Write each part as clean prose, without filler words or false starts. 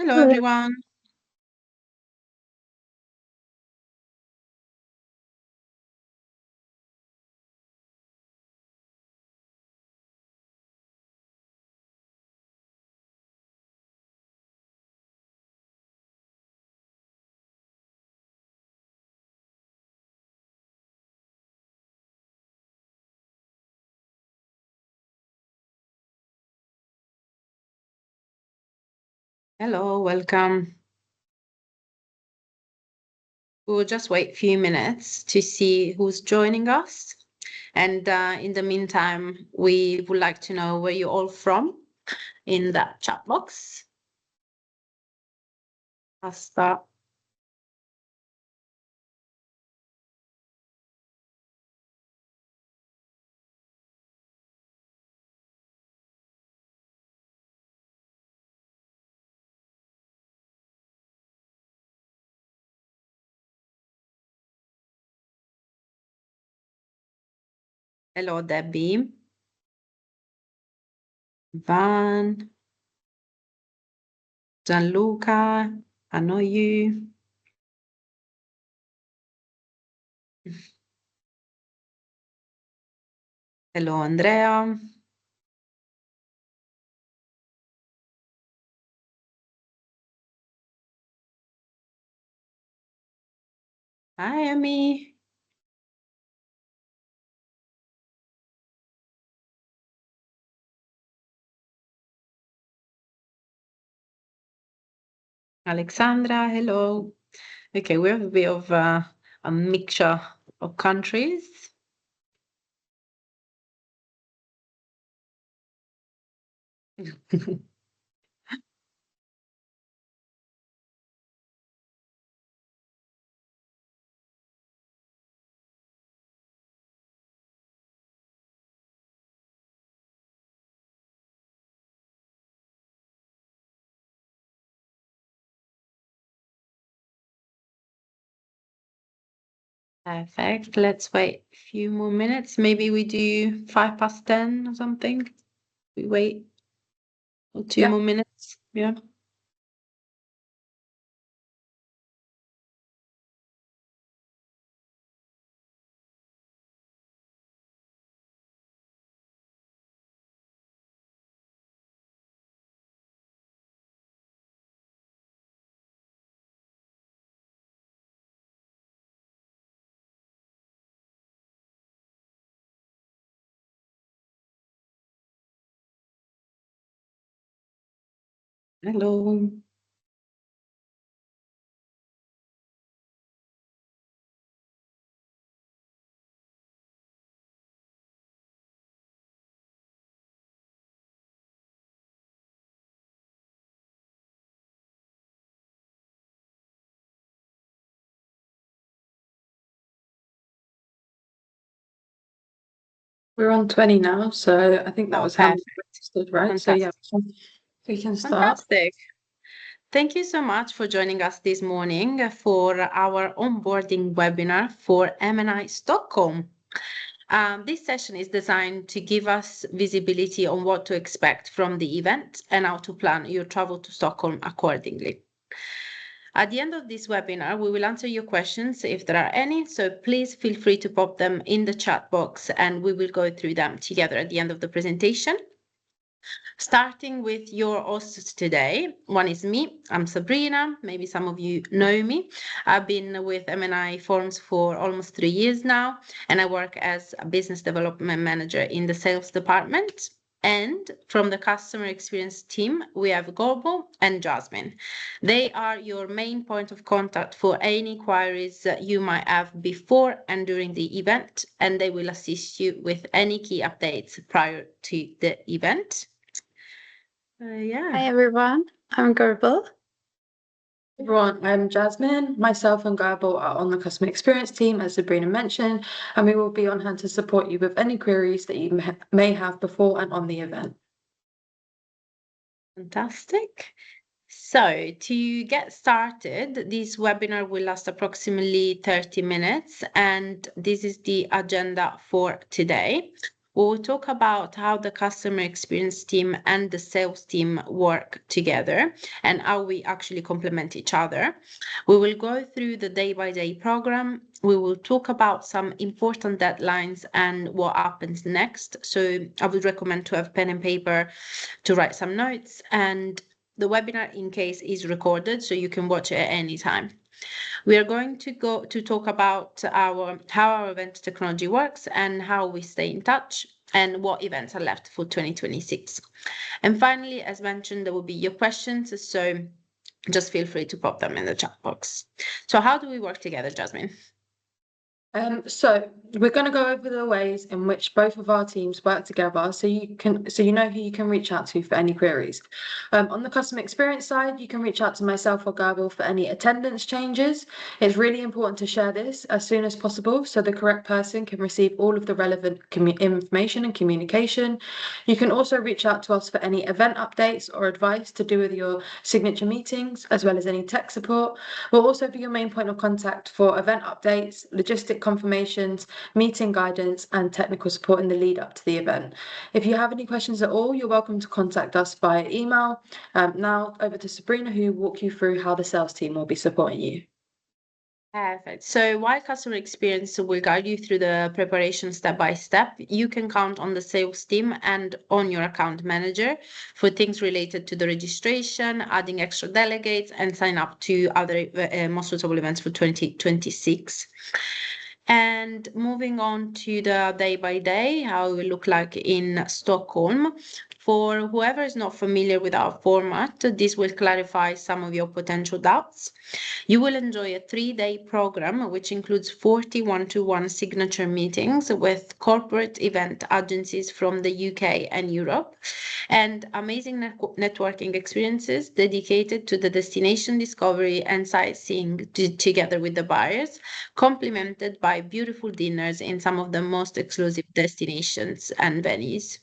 Hello, Hello. everyone. Hello, welcome. We'll just wait a few minutes to see who's joining us. And in the meantime, we would like to know where you're all from in that chat box. Asta. Hello, Debbie. Van. Gianluca. I know you. Hello, Andrea. Hi, Amy. Alexandra, hello. Okay, we have a bit of a mixture of countries. Perfect. Let's wait a few more minutes. Maybe we do 10 or something. We wait for two more minutes. Yeah. Hello. We're on 20 now, so I think that was how we registered, right? So yeah, we can start. Fantastic. Thank you so much for joining us this morning for our onboarding webinar for M&I Stockholm. This session is designed to give us visibility on what to expect from the event and how to plan your travel to Stockholm accordingly. At the end of this webinar, we will answer your questions if there are any, so please feel free to pop them in the chat box and we will go through them together at the end of the presentation. Starting with your hosts today, one is me, I'm Sabrina, maybe some of you know me. I've been with M&I Forms for almost 3 years now, and I work as a business development manager in the sales department. And from the customer experience team, we have Gorbo and Jasmine. They are your main point of contact for any queries that you might have before and during the event, and they will assist you with any key updates prior to the event. Hi everyone, I'm Gerbil. Everyone, I'm Jasmine. Myself and Gerbil are on the customer experience team, as Sabrina mentioned, and we will be on hand to support you with any queries that you may have before and on the event. Fantastic. So to get started, this webinar will last approximately 30 minutes, and this is the agenda for today. We will talk about how the customer experience team and the sales team work together and how we actually complement each other. We will go through the day-by-day program. We will talk about some important deadlines and what happens next. So I would recommend to have pen and paper to write some notes, and the webinar in case is recorded so you can watch it at any time. We are going to go to talk about how our event technology works and how we stay in touch and what events are left for 2026. And finally, as mentioned, there will be your questions, so just feel free to pop them in the chat box. So how do we work together, Jasmine? So we're going to go over the ways in which both of our teams work together, so you know who you can reach out to for any queries. On the customer experience side, you can reach out to myself or Gabriel for any attendance changes. It's really important to share this as soon as possible so the correct person can receive all of the relevant information and communication. You can also reach out to us for any event updates or advice to do with your signature meetings, as well as any tech support. We'll also be your main point of contact for event updates, logistic confirmations, meeting guidance, and technical support in the lead up to the event. If you have any questions at all, you're welcome to contact us via email. Now over to Sabrina, who will walk you through how the sales team will be supporting you. Perfect. So while customer experience will guide you through the preparation step by step, you can count on the sales team and on your account manager for things related to the registration, adding extra delegates, and sign up to other most suitable events for 2026. And moving on to the day by day, how it will look like in Stockholm. For whoever is not familiar with our format, this will clarify some of your potential doubts. You will enjoy a 3-day program, which includes 40 one-to-one signature meetings with corporate event agencies from the UK and Europe, and amazing networking experiences dedicated to the destination discovery and sightseeing together with the buyers, complemented by beautiful dinners in some of the most exclusive destinations and venues.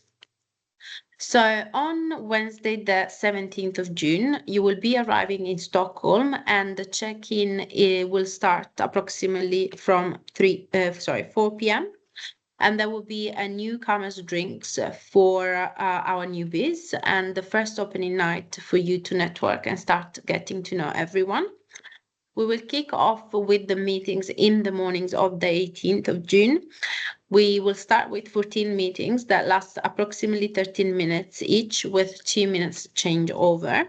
So on Wednesday, the 17th of June, you will be arriving in Stockholm, and the check-in will start approximately from 4 p.m. And there will be a newcomers drinks for our newbies and the first opening night for you to network and start getting to know everyone. We will kick off with the meetings in the mornings of the 18th of June. We will start with 14 meetings that last approximately 13 minutes each, with 2 minutes changeover.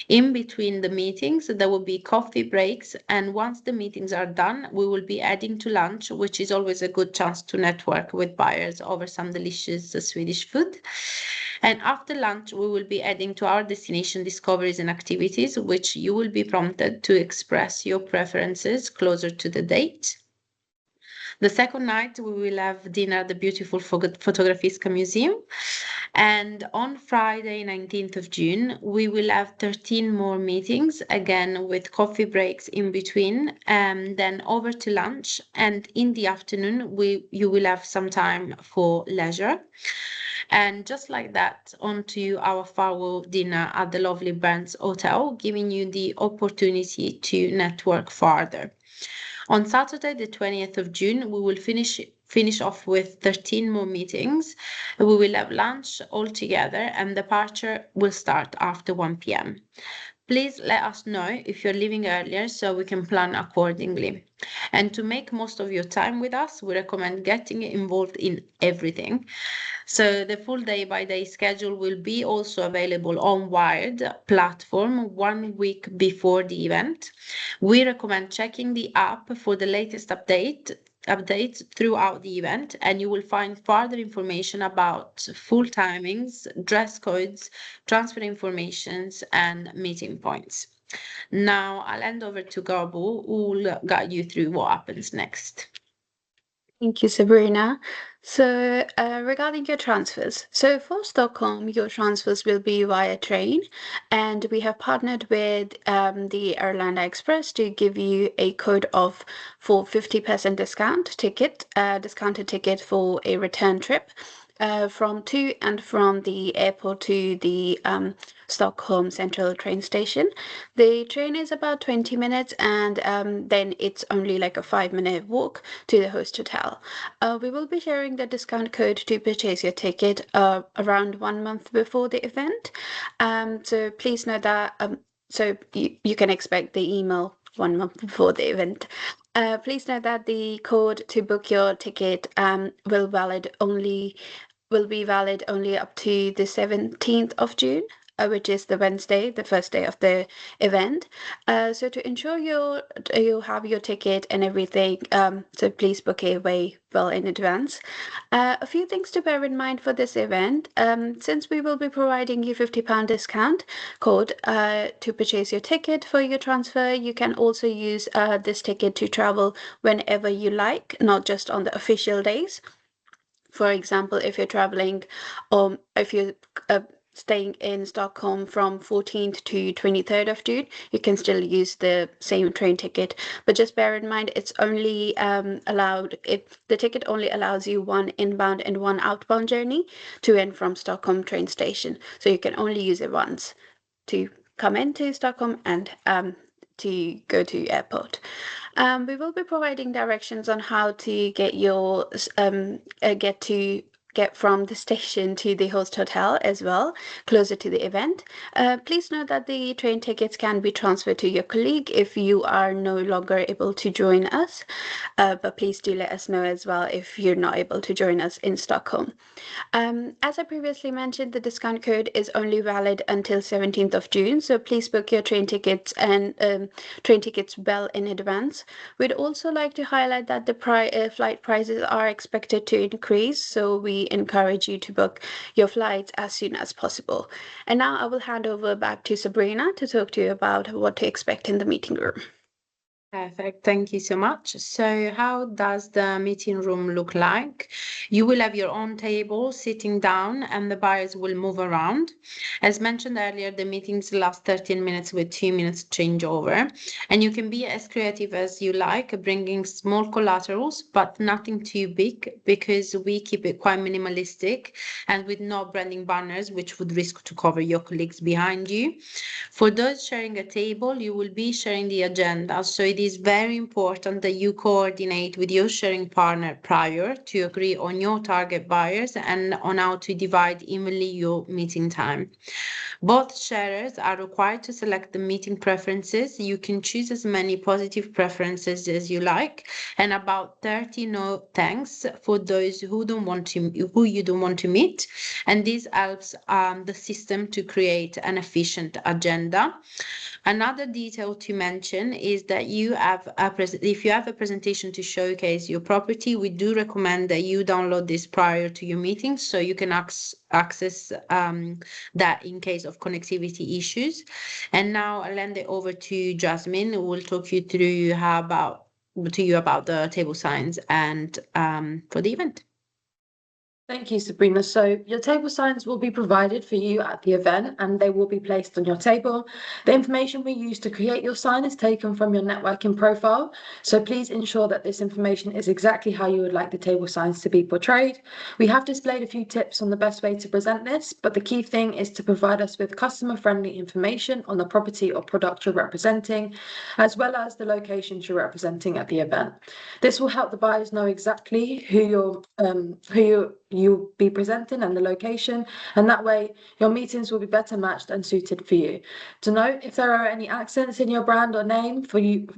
In between the meetings, there will be coffee breaks, and once the meetings are done, we will be adding to lunch, which is always a good chance to network with buyers over some delicious Swedish food. And after lunch, we will be adding to our destination discoveries and activities, which you will be prompted to express your preferences closer to the date. The second night, we will have dinner at the beautiful Fotografiska Museum. And on Friday, 19th of June, we will have 13 more meetings, again with coffee breaks in between, and then over to lunch. And in the afternoon, you will have some time for leisure. And just like that, on to our farewell dinner at the lovely Burns Hotel, giving you the opportunity to network further. On Saturday, the 20th of June, we will finish off with 13 more meetings. We will have lunch all together, and departure will start after 1 p.m. Please let us know if you're leaving earlier so we can plan accordingly. And to make most of your time with us, we recommend getting involved in everything. So the full day-by-day schedule will be also available on Wired platform 1 week before the event. We recommend checking the app for the latest updates throughout the event, and you will find further information about full timings, dress codes, transfer informations, and meeting points. Now I'll hand over to Garbo, who will guide you through what happens next. Thank you, Sabrina. So regarding your transfers, so for Stockholm, your transfers will be via train, and we have partnered with the Arlanda Express to give you a code for 50% discounted ticket for a return trip from to and from the airport to the Stockholm Central train station. The train is about 20 minutes, and then it's only like a 5-minute walk to the host hotel. We will be sharing the discount code to purchase your ticket around 1 month before the event. So please know that so you can expect the email 1 month before the event. Please note that the code to book your ticket will be valid only up to the 17th of June, which is the Wednesday, the first day of the event. So to ensure you have your ticket and everything, so please book it way well in advance. A few things to bear in mind for this event. Since we will be providing you £50 discount code to purchase your ticket for your transfer, you can also use this ticket to travel whenever you like, not just on the official days. For example, if you're traveling, if you're staying in Stockholm from 14th to 23rd of June, you can still use the same train ticket. But just bear in mind, it's only the ticket only allows you one inbound and one outbound journey to and from Stockholm train station. So you can only use it once to come into Stockholm and to go to airport. We will be providing directions on how to get from the station to the host hotel as well, closer to the event. Please note that the train tickets can be transferred to your colleague if you are no longer able to join us. But please do let us know as well if you're not able to join us in Stockholm. As I previously mentioned, the discount code is only valid until 17th of June, so please book your train tickets well in advance. We'd also like to highlight that the flight prices are expected to increase, so we encourage you to book your flights as soon as possible. And now I will hand over back to Sabrina to talk to you about what to expect in the meeting room. Perfect. Thank you so much. So how does the meeting room look like? You will have your own table sitting down and the buyers will move around. As mentioned earlier, the meetings last 13 minutes with 2 minutes changeover. And you can be as creative as you like, bringing small collaterals, but nothing too big because we keep it quite minimalistic and with no branding banners, which would risk to cover your colleagues behind you. For those sharing a table, you will be sharing the agenda. So it is very important that you coordinate with your sharing partner prior to agree on your target buyers and on how to divide evenly your meeting time. Both sharers are required to select the meeting preferences. You can choose as many positive preferences as you like, and about 30 no thanks for those who you don't want to meet. And this helps the system to create an efficient agenda. Another detail to mention is that if you have a presentation to showcase your property, we do recommend that you download this prior to your meeting so you can access that in case of connectivity issues. And now I'll hand it over to Jasmine, who will talk you through about the table signs and for the event. Thank you, Sabrina. So your table signs will be provided for you at the event and they will be placed on your table. The information we use to create your sign is taken from your networking profile. So please ensure that this information is exactly how you would like the table signs to be portrayed. We have displayed a few tips on the best way to present this, but the key thing is to provide us with customer-friendly information on the property or product you're representing, as well as the locations you're representing at the event. This will help the buyers know exactly who you'll be presenting and the location, and that way your meetings will be better matched and suited for you. To note if there are any accents in your brand or name to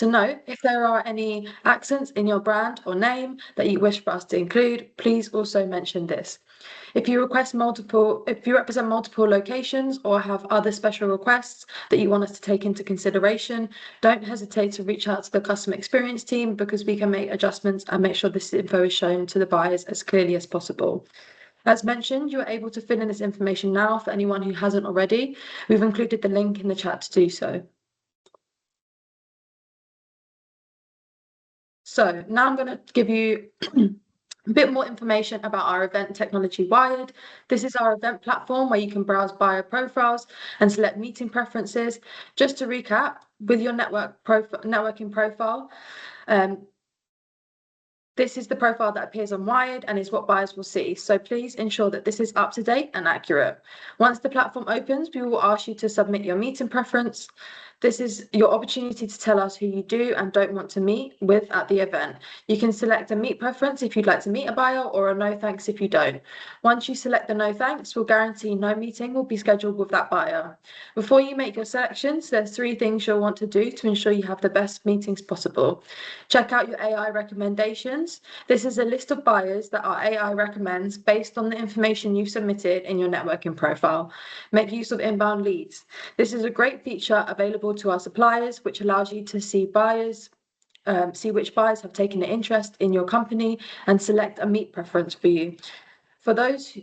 note if there are any accents in your brand or name that you wish for us to include, please also mention this. If you represent multiple locations or have other special requests that you want us to take into consideration, don't hesitate to reach out to the customer experience team because we can make adjustments and make sure this info is shown to the buyers as clearly as possible. As mentioned, you're able to fill in this information now for anyone who hasn't already. We've included the link in the chat to do so. So now I'm going to give you a bit more information about our event Technology Wired. This is our event platform where you can browse buyer profiles and select meeting preferences. Just to recap, with your networking profile, This is the profile that appears on Wired and is what buyers will see. So please ensure that this is up to date and accurate. Once the platform opens, we will ask you to submit your meeting preference. This is your opportunity to tell us who you do and don't want to meet with at the event. You can select a meet preference if you'd like to meet a buyer, or a no thanks if you don't. Once you select the no thanks, we'll guarantee no meeting will be scheduled with that buyer. Before you make your selections, there's 3 things you'll want to do to ensure you have the best meetings possible. Check out your AI recommendations. This is a list of buyers that our AI recommends based on the information you've submitted in your networking profile. Make use of inbound leads. This is a great feature available to our suppliers, which allows you to see which buyers have taken an interest in your company and select a meet preference for you. For those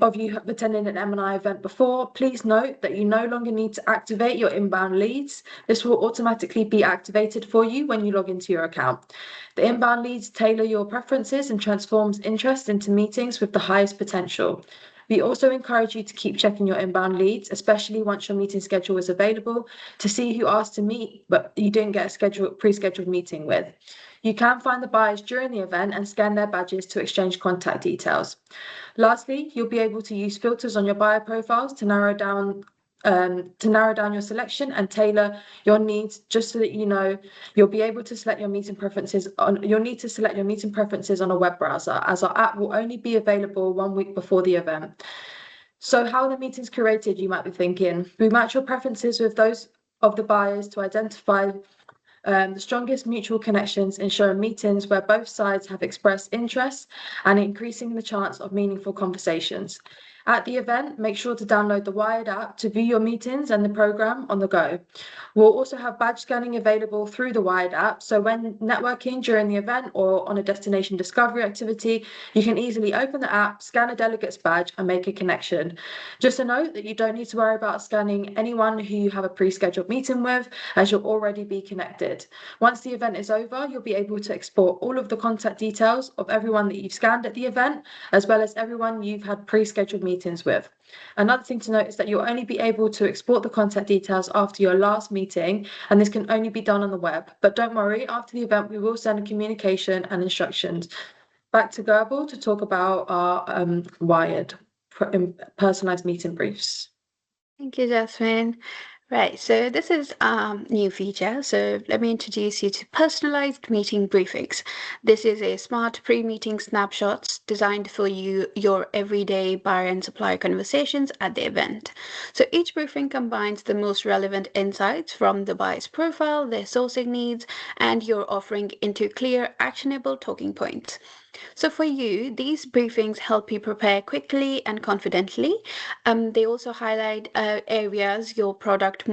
of you who have attended an M&I event before, please note that you no longer need to activate your inbound leads. This will automatically be activated for you when you log into your account. The inbound leads tailor your preferences and transforms interest into meetings with the highest potential. We also encourage you to keep checking your inbound leads, especially once your meeting schedule is available, to see who asked to meet, but you didn't get a pre-scheduled meeting with. You can find the buyers during the event and scan their badges to exchange contact details. Lastly, you'll be able to use filters on your buyer profiles to narrow down your selection and tailor your needs, just so that you know you'll be able to select your meeting preferences you'll need to select your meeting preferences on a web browser, as our app will only be available 1 week before the event. So how are the meetings curated, you might be thinking? We match your preferences with those of the buyers to identify the strongest mutual connections, ensuring meetings where both sides have expressed interest and increasing the chance of meaningful conversations. At the event, make sure to download the Wired app to view your meetings and the program on the go. We'll also have badge scanning available through the Wired app, so when networking during the event or on a destination discovery activity, you can easily open the app, scan a delegate's badge and make a connection. Just a note that you don't need to worry about scanning anyone who you have a pre-scheduled meeting with, as you'll already be connected. Once the event is over, you'll be able to export all of the contact details of everyone that you've scanned at the event, as well as everyone you've had pre-scheduled meetings with. Another thing to note is that you'll only be able to export the contact details after your last meeting, and this can only be done on the web. But don't worry, after the event, we will send a communication and instructions. Back to Gerbil to talk about our Wired personalized meeting briefs. Thank you, Jasmine. Right, so this is a new feature. So let me introduce you to personalized meeting briefings. This is a smart pre-meeting snapshots designed for your everyday buyer and supplier conversations at the event. So each briefing combines the most relevant insights from the buyer's profile, their sourcing needs, and your offering into clear, actionable talking points. So for you, these briefings help you prepare quickly and confidently. They also highlight areas your product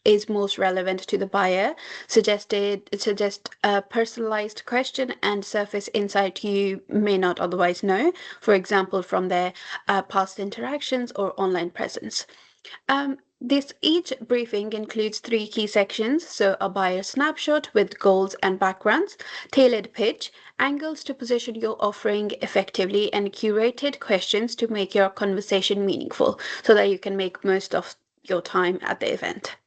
is most relevant to the buyer, suggest a personalized question and surface insight you may not otherwise know, for example, from their past interactions or online presence. Each briefing includes 3 key sections, so a buyer snapshot with goals and backgrounds, tailored pitch, angles to position your offering effectively, and curated questions to make your conversation meaningful so that you can make most of your time at the event.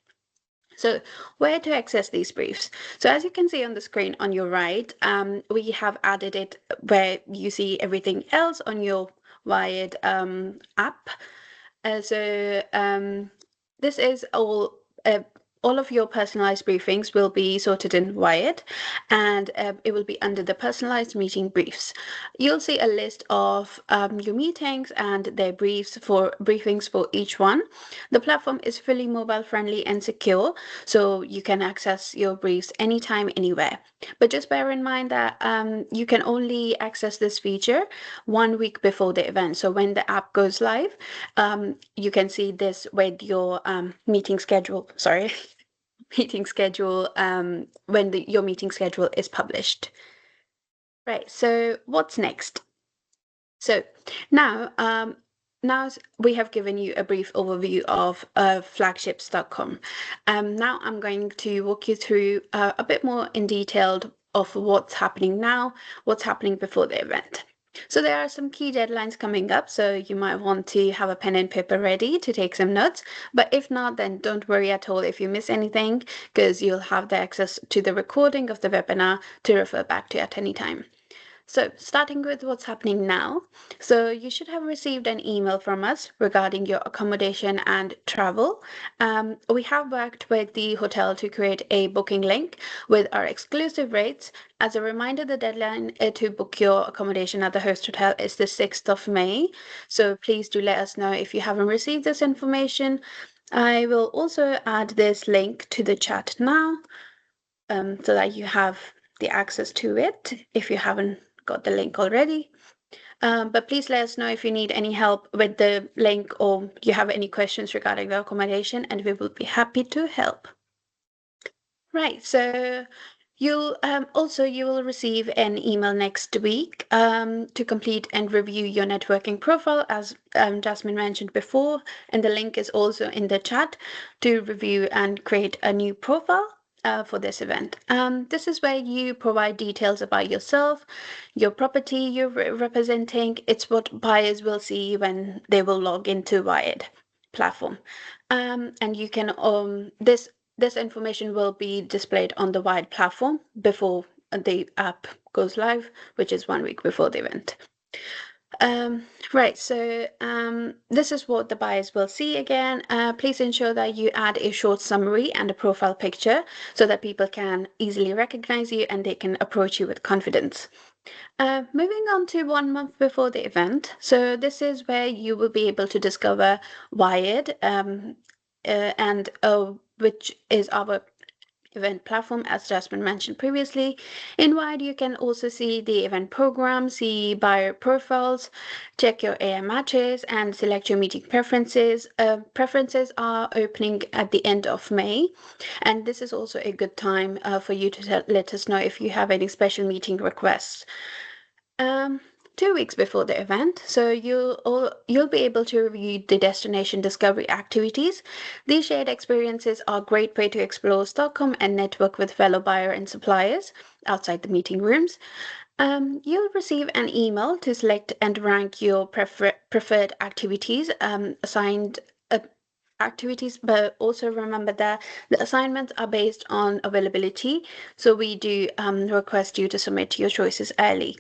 So where to access these briefs? So as you can see on the screen on your right, we have added it where you see everything else on your Wired app. This is all of your personalized briefings will be sorted in Wired, and it will be under the personalized meeting briefs. You'll see a list of your meetings and their briefings for each one. The platform is fully mobile friendly and secure, so you can access your briefs anytime, anywhere. But just bear in mind that you can only access this feature 1 week before the event. So when the app goes live, you can see this with your meeting schedule. Sorry. Meeting schedule when your meeting schedule is published. Right, so what's next? So now we have given you a brief overview of Flagship Stockholm. Now I'm going to walk you through a bit more in detail of what's happening now, what's happening before the event. So there are some key deadlines coming up, so you might want to have a pen and paper ready to take some notes. But if not, then don't worry at all if you miss anything, because you'll have the access to the recording of the webinar to refer back to at any time. So, starting with what's happening now. So, you should have received an email from us regarding your accommodation and travel. We have worked with the hotel to create a booking link with our exclusive rates. As a reminder, the deadline to book your accommodation at the host hotel is the 6th of May. So, please do let us know if you haven't received this information. I will also add this link to the chat now so that you have the access to it if you haven't got the link already. But please let us know if you need any help with the link or you have any questions regarding the accommodation, and we will be happy to help. Right, so you will receive an email next week to complete and review your networking profile, as Jasmine mentioned before, and the link is also in the chat to review and create a new profile. For this event. This is where you provide details about yourself, your property you're representing. It's what buyers will see when they will log into Wired platform. And you can this information will be displayed on the Wired platform before the app goes live, which is 1 week before the event. Right, so this is what the buyers will see again. Please ensure that you add a short summary and a profile picture so that people can easily recognize you and they can approach you with confidence. Moving on to 1 month before the event. So this is where you will be able to discover Wired and which is our event platform, as Jasmine mentioned previously. In Wired, you can also see the event program, see buyer profiles, check your AM matches, and select your meeting preferences. Preferences are opening at the end of May, and this is also a good time for you to let us know if you have any special meeting requests. 2 weeks before the event, so you'll be able to review the destination discovery activities. These shared experiences are a great way to explore Stockholm and network with fellow buyer and suppliers outside the meeting rooms. You'll receive an email to select and rank your preferred activities assigned activities, but also remember that the assignments are based on availability, so we do request you to submit your choices early.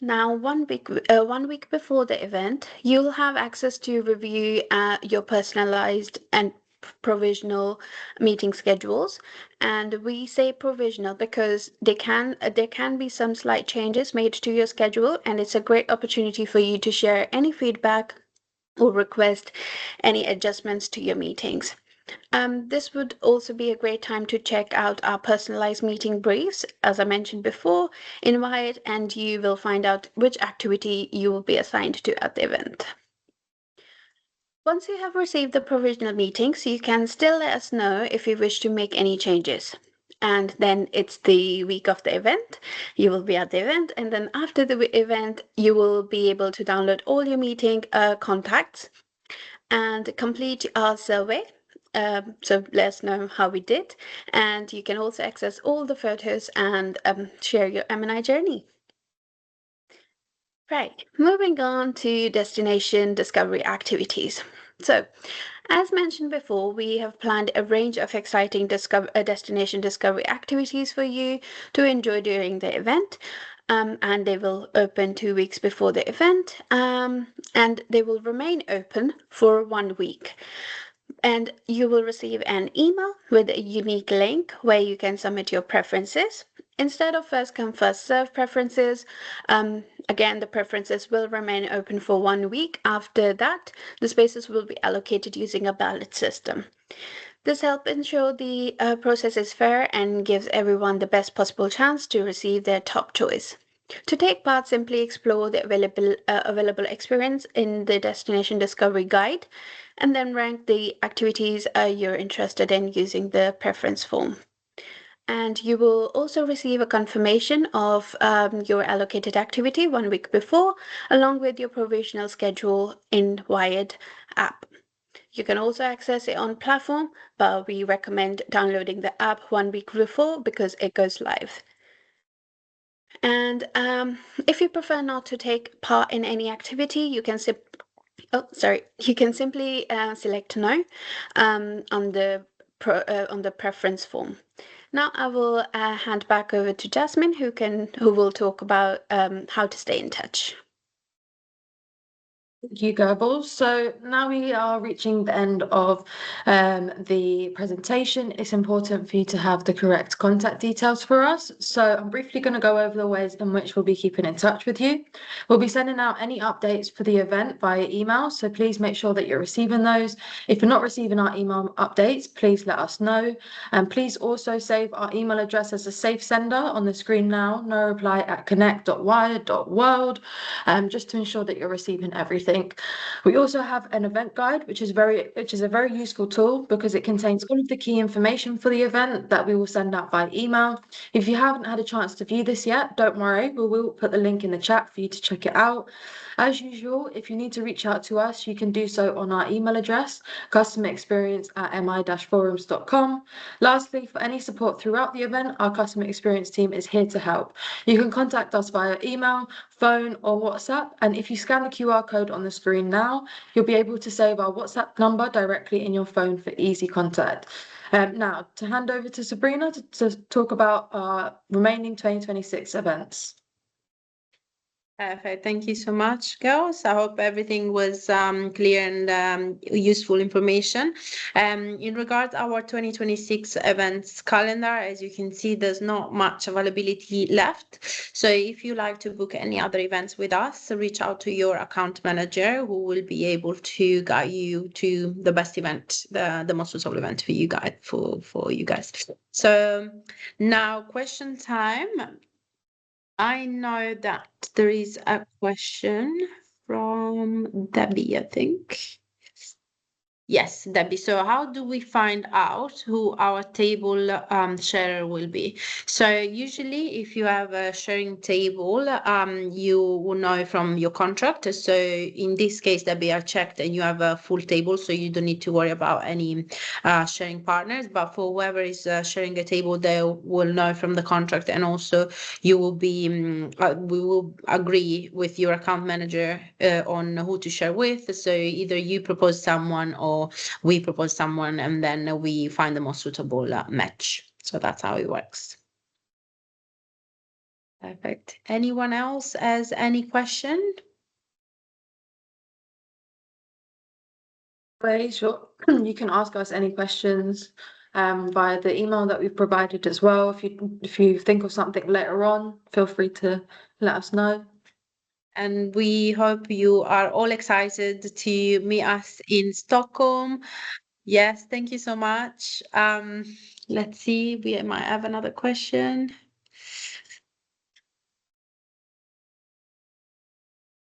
Now, 1 week before the event, you'll have access to review your personalized and provisional meeting schedules. And we say provisional because there can be some slight changes made to your schedule, and it's a great opportunity for you to share any feedback or request any adjustments to your meetings. This would also be a great time to check out our personalized meeting briefs, as I mentioned before, in Wired, and you will find out which activity you will be assigned to at the event. Once you have received the provisional meetings, you can still let us know if you wish to make any changes. And then it's the week of the event. You will be at the event, and then after the event, you will be able to download all your meeting contacts and complete our survey. So let us know how we did, and you can also access all the photos and share your M&I journey. Right, moving on to destination discovery activities. So, as mentioned before, we have planned a range of exciting destination discovery activities for you to enjoy during the event. And they will open 2 weeks before the event, and they will remain open for 1 week. And you will receive an email with a unique link where you can submit your preferences. Instead of first come, first serve preferences, again, the preferences will remain open for 1 week. After that, the spaces will be allocated using a ballot system. This helps ensure the process is fair and gives everyone the best possible chance to receive their top choice. To take part, simply explore the available experience in the Destination Discovery Guide, and then rank the activities you're interested in using the preference form. And you will also receive a confirmation of your allocated activity 1 week before, along with your provisional schedule in Wired app. You can also access it on platform, but we recommend downloading the app 1 week before because it goes live. And if you prefer not to take part in any activity, you can you can simply select no on the preference form. Now I will hand back over to Jasmine, who will talk about how to stay in touch. Thank you, Goebbels. So now we are reaching the end of the presentation. It's important for you to have the correct contact details for us. So I'm briefly going to go over the ways in which we'll be keeping in touch with you. We'll be sending out any updates for the event via email, so please make sure that you're receiving those. If you're not receiving our email updates, please let us know. And please also save our email address as a safe sender on the screen now, noreply@connect.wired.world, just to ensure that you're receiving everything. We also have an event guide, which is a very useful tool because it contains all of the key information for the event that we will send out by email. If you haven't had a chance to view this yet, don't worry, we will put the link in the chat for you to check it out. As usual, if you need to reach out to us, you can do so on our email address, customerexperience@mi-forums.com. Lastly, for any support throughout the event, our customer experience team is here to help. You can contact us via email, phone, or WhatsApp, and if you scan the QR code on the screen now, you'll be able to save our WhatsApp number directly in your phone for easy contact. Now, to hand over to Sabrina to talk about our remaining 2026 events. Perfect. Thank you so much, girls. I hope everything was clear and useful information. In regards our 2026 events calendar, as you can see, there's not much availability left. So if you like to book any other events with us, reach out to your account manager who will be able to guide you to the best event, the most suitable event for you guys, for you guys. So now question time. I know that there is a question from Debbie, I think. Yes, Debbie. So how do we find out who our table sharer will be? So usually if you have a sharing table, you will know from your contract. So in this case, Debbie, I checked and you have a full table, so you don't need to worry about any sharing partners. But for whoever is sharing a table, they will know from the contract, and also you will be, we will agree with your account manager on who to share with. So either you propose someone or we propose someone, and then we find the most suitable match. So that's how it works. Perfect. Anyone else has any question? Sure. You can ask us any questions via the email that we've provided as well. If you think of something later on, feel free to let us know. And we hope you are all excited to meet us in Stockholm. Yes, thank you so much. Let's see, we might have another question.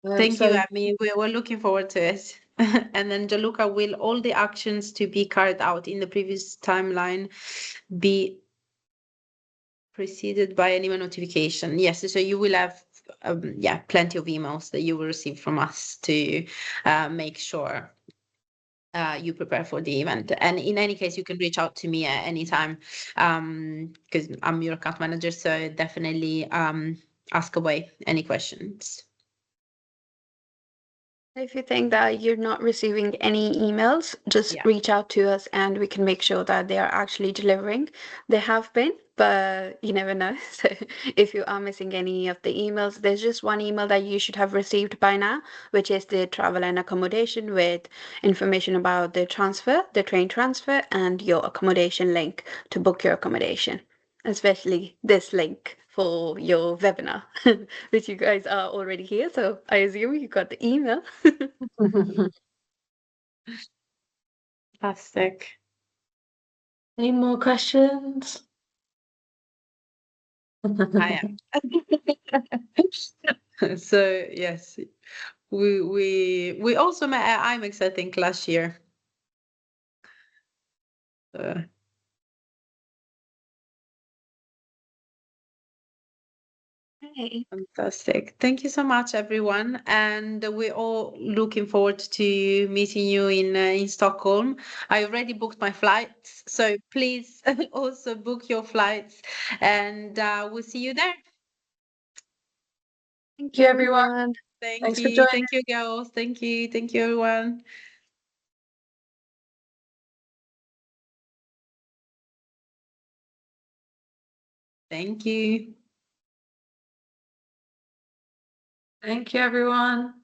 Thank you, Amy. We're looking forward to it. And then Gianluca, will all the actions to be carried out in the previous timeline be preceded by an email notification? Yes, so you will have plenty of emails that you will receive from us to make sure you prepare for the event. And in any case, you can reach out to me at any time because I'm your account manager, so definitely ask away any questions. If you think that you're not receiving any emails, just reach out to us and we can make sure that they are actually delivering. They have been, but you never know. So if you are missing any of the emails, there's just one email that you should have received by now, which is the travel and accommodation with information about the transfer, the train transfer, and your accommodation link to book your accommodation, especially this link for your webinar, which you guys are already here. So I assume you got the email. Fantastic. Any more questions? I am. So yes, we also met at IMEX, I think, last year. Hey. Fantastic. Thank you so much, everyone. And we're all looking forward to meeting you in Stockholm. I already booked my flights, so please also book your flights, and we'll see you there. Thank you, everyone. Thanks for joining. Thank you, girls. Thank you. Thank you, everyone. Thank you. Thank you, everyone.